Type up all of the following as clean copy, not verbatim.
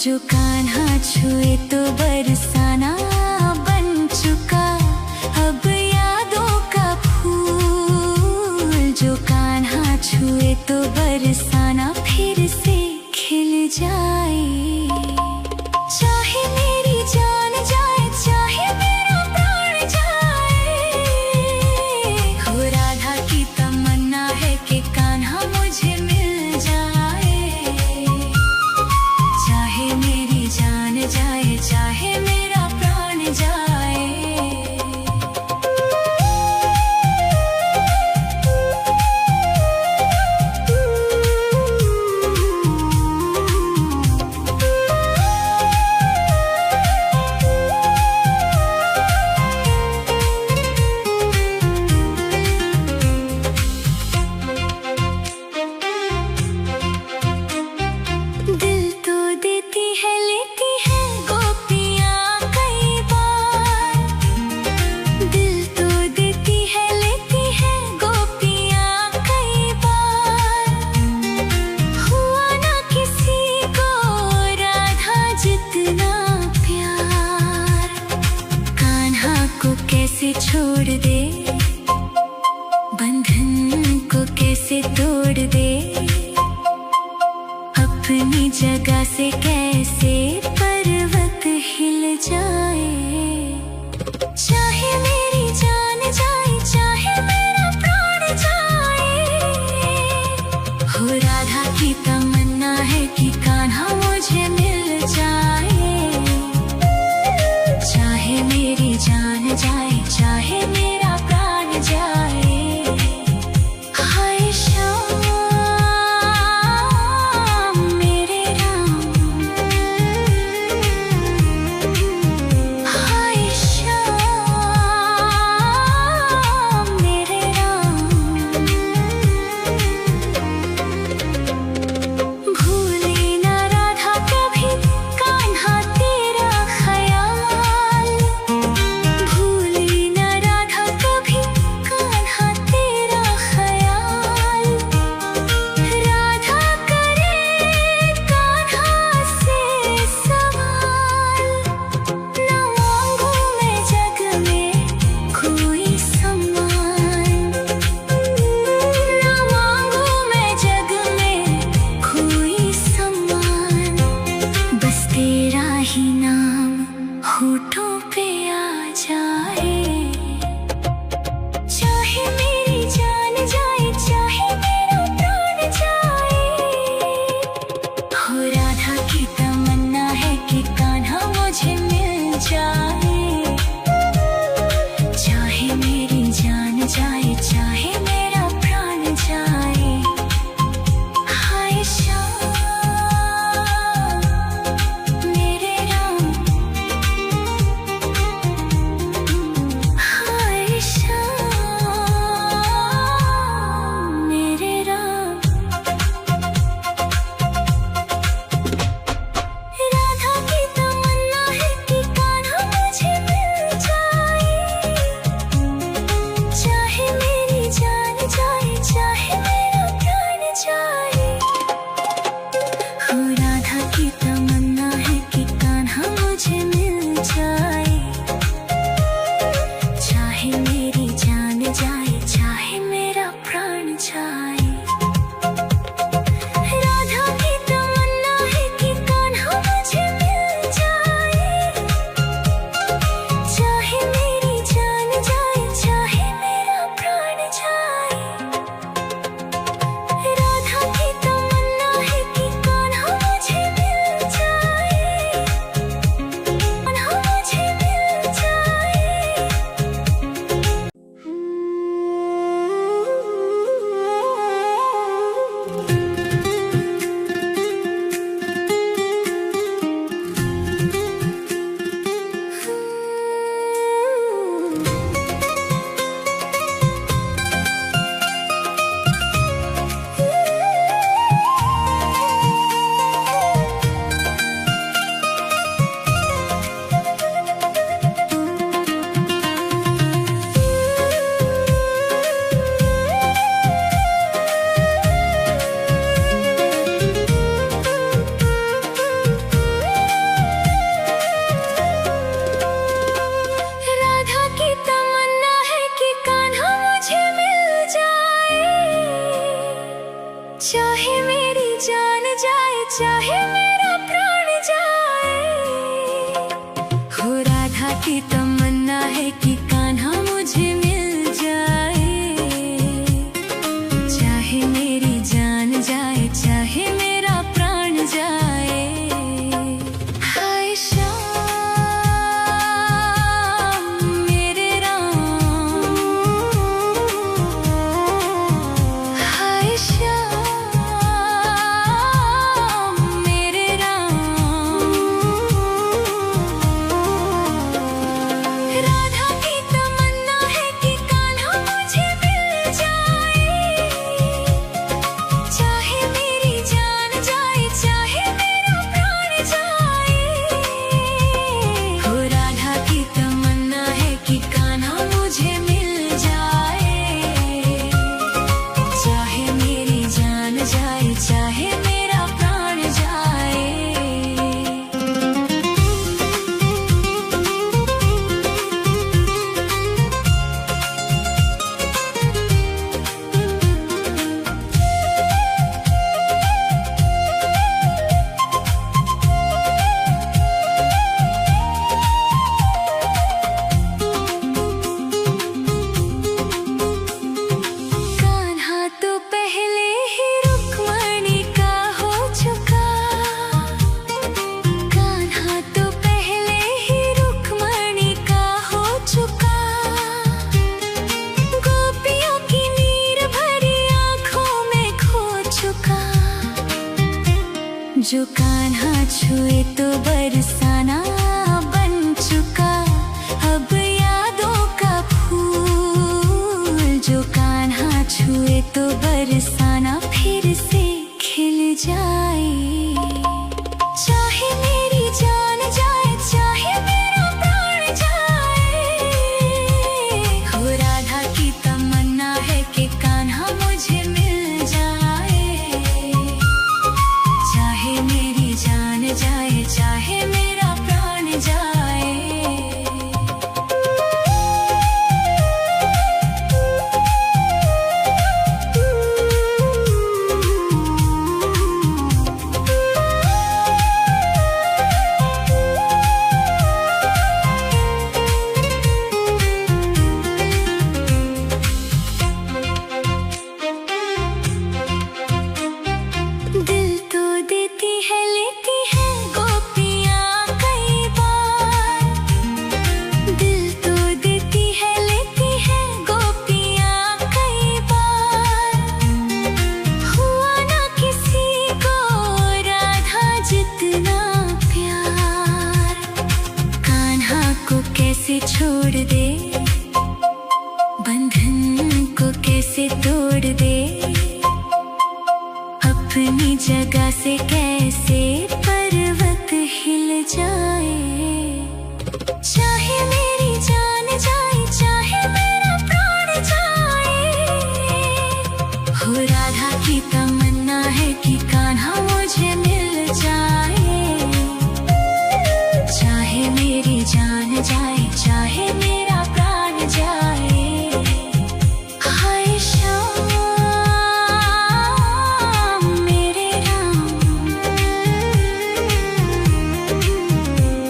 जो कान्हा छुए तो बरसाना बन चुका अब यादों का फूल। जो कान्हा छुए तो बरसाना फिर से खिल जाए। चाहे मेरी जान जाए चाहे मेरा प्राण जाए, हो राधा की तमन्ना है कि कान्हा मुझे मिल जाए। चाहे मेरी जान जाए चाहे मेरा प्राण जाए। कैसे छोड़ दे बंधन को, कैसे तोड़ दे अपनी जगह से, कैसे पर्वत हिल जाए। चाहे मेरी जान जाए चाहे मेरा प्राण जाए, हो राधा की तमन्ना है कि कान्हा मुझे मिल जाए। चाहे मेरी जान जाए चाहे मेरा प्राण जाए। हाय श्याम मेरे राम, हाय श्याम मेरे राम। भूले ना राधा कभी कान्हा तेरा ख्याल, भूले ना राधा कभी कान्हा तेरा ख्याल। राधा करे कान्हा से सवाल, ना मांगू मैं जग में कोई सम्मान, ना मांगू मैं जग में कोई सम्मान। बस तेरा ही नाम होठों पे आ जाए। चाहे मेरी जान जाए चाहे मेरा प्राण जाए, हो राधा की तमन्ना है कि कान्हा मुझे मिल जाए। चाहे मेरी जान जाए चाहे मेरा प्राण जाए। हाय श्याम मेरे राम, हाय श्याम मेरे राम। राधा की तमन्ना है कि कान्हा मुझे मिल जाए। चाहे मेरी जान जो कान्हा छुए तो बरसाना बन चुका अब यादों का फूल। जो कान्हा छुए तो बरसाना फिर से खिल जाए। चाहे मेरी जान जाए चाहे मेरा प्राण जाए, हो राधा की तमन्ना है कि कान्हा मुझे मिल जाए। चाहे मेरी जान जाए चाहे मेरा प्राण जाए। दिल तो देती है लेती है गोपियाँ कई बार। दिल तो देती है लेती है गोपियाँ कई बार। हुआ ना किसी को राधा जितना प्यार। कान्हा को कैसे छोड़ दे, बंधन को कैसे तोड़ दे, अपनी जगह से कैसे पर्वत हिल जाए। चाहे मेरी जान जाए चाहे मेरा प्राण जाए, हो राधा की तमन्ना है कि कान्हा मुझे मिल जाए। चाहे मेरी जान जाए चाहे मेरा प्राण जाए। हाय श्याम मेरे राम,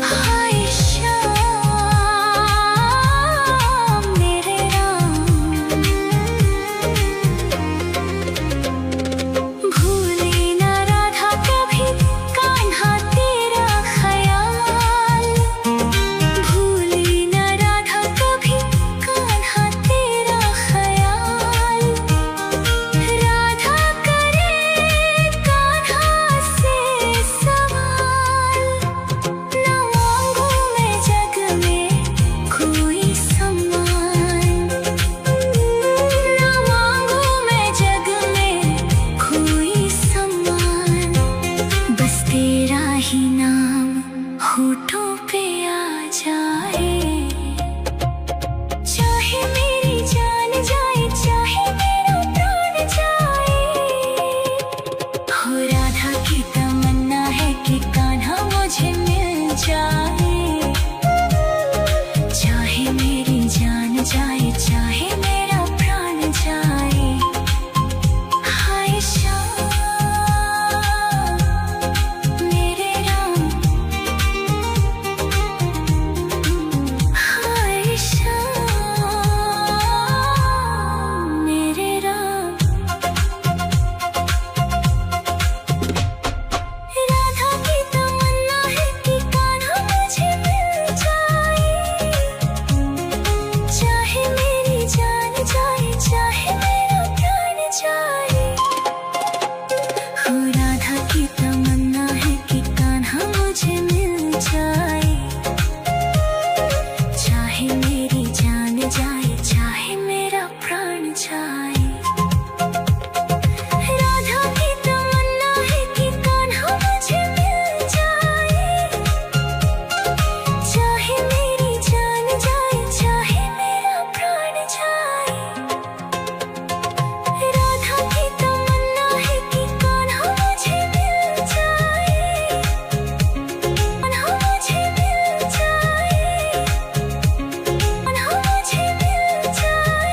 हाय श्याम मेरे राम। भूले ना राधा कभी कान्हा तेरा ख्याल। भूले ना राधा कभी कान्हा तेरा ख्याल। राधा करे कान्हा से सवाल। ना मांगू मैं जग में कोई सम्मान। ना मांगू मैं जग में कोई सम्मान। बस तेरा ही नाम होठों पे आ जाए। चाहे मेरी जान जाए चाहे मेरा प्राण जाए, हो राधा की तमन्ना है कि कान्हा मुझे मिल जाए। चाहे मेरी जान जाए चाहे मेरा प्राण जाए। हाय श्याम मेरे राम, हाय श्याम मेरे राम। राधा की तमन्ना है कि कान्हा मुझे मिल जाए। चाहे मेरी जान जाए चाहे मेरा प्राण जाए, हो राधा की तमन्ना है कि कान्हा मुझे मिल जाए। चाहे मेरी जान जाए चाहे मेरा प्राण जाए। राधा की तमन्ना है कि कान्हा मुझे मिल जाए। चाहे मेरी जान जाए चाहे मेरा प्राण जाए। राधा की तमन्ना है कि कान्हा मुझे मिल जाए। कान्हा मुझे मिल जाए। कान्हा मुझे मिल जाए।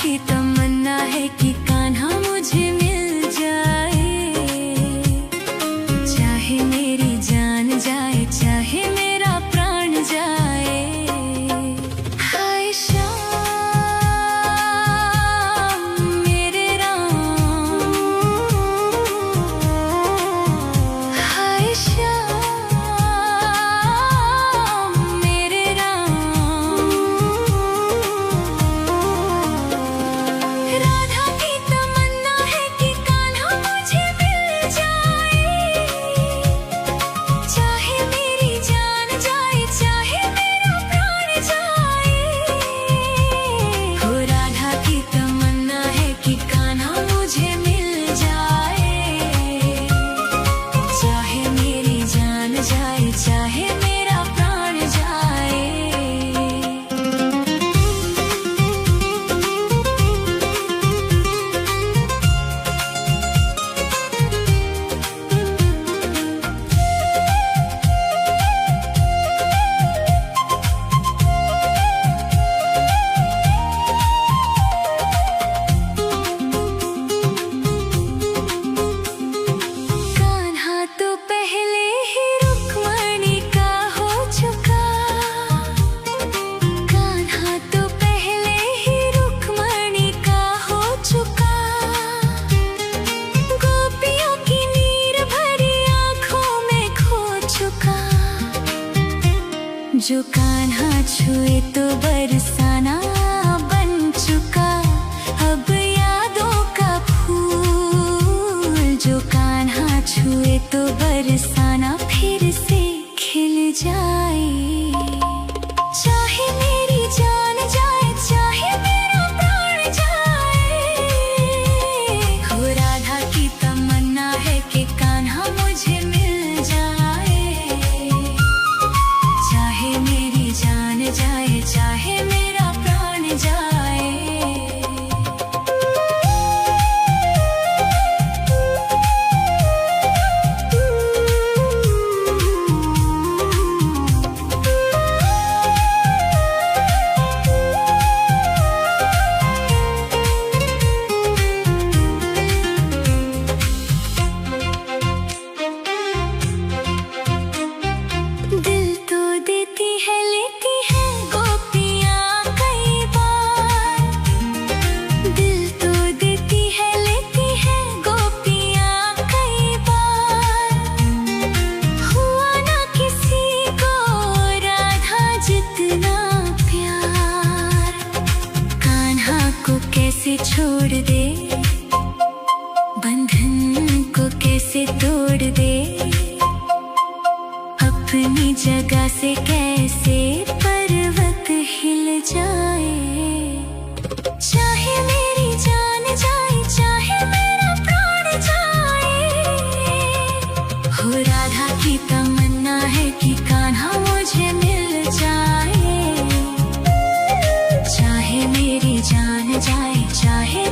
की तमन्ना है कि कान्हा मुझे मिल जाए, चाहे मेरी जान जाए चाहे मेरा प्राण जाए। हाय श्याम मेरे राम, हाय श्याम मेरे राम। राधा की तमन्ना है कि कान्हा मुझे मिल जाए, चाहे मेरी जान जाए चाहे मेरा प्राण जाए। हो राधा की तमन्ना है कि कान्हा मुझे मिल जाए, चाहे मेरी जान जाए चाहे मेरा प्राण जाए। कान्हा तो पहले ही रुक्मणी का हो चुका, कान्हा तो पहले ही रुक्मणी का हो चुका। गोपियों की नीर भरी आंखों में खो चुका। जो कान्हा छुए तो बरसाना बन चुका, अब यादों का फूल। जो कान्हा छुए तो बरसाना फिर से खिल जाए, चाहे मेरी जान जाए चाहे मेरा प्राण जाए। हो राधा की तमन्ना है कि कान्हा मुझे मिल जाए, चाहे मेरी जान जाए चाहे मेरा प्राण जाए। दिल तो देती है लेती है गोपियाँ कई बार, दिल तो देती है लेती है गोपियाँ कई बार। हुआ ना किसी को राधा जितना प्यार, कान्हा को कैसे छोड़ दे, बंधन को कैसे तोड़ दे, अपनी जगह से कैसे पर्वत हिल जाए। चाहे मेरी जान जाए चाहे मेरा प्राण जाए। हो राधा की तमन्ना है कि कान्हा मुझे मिल जाए, चाहे मेरी जान जाए चाहे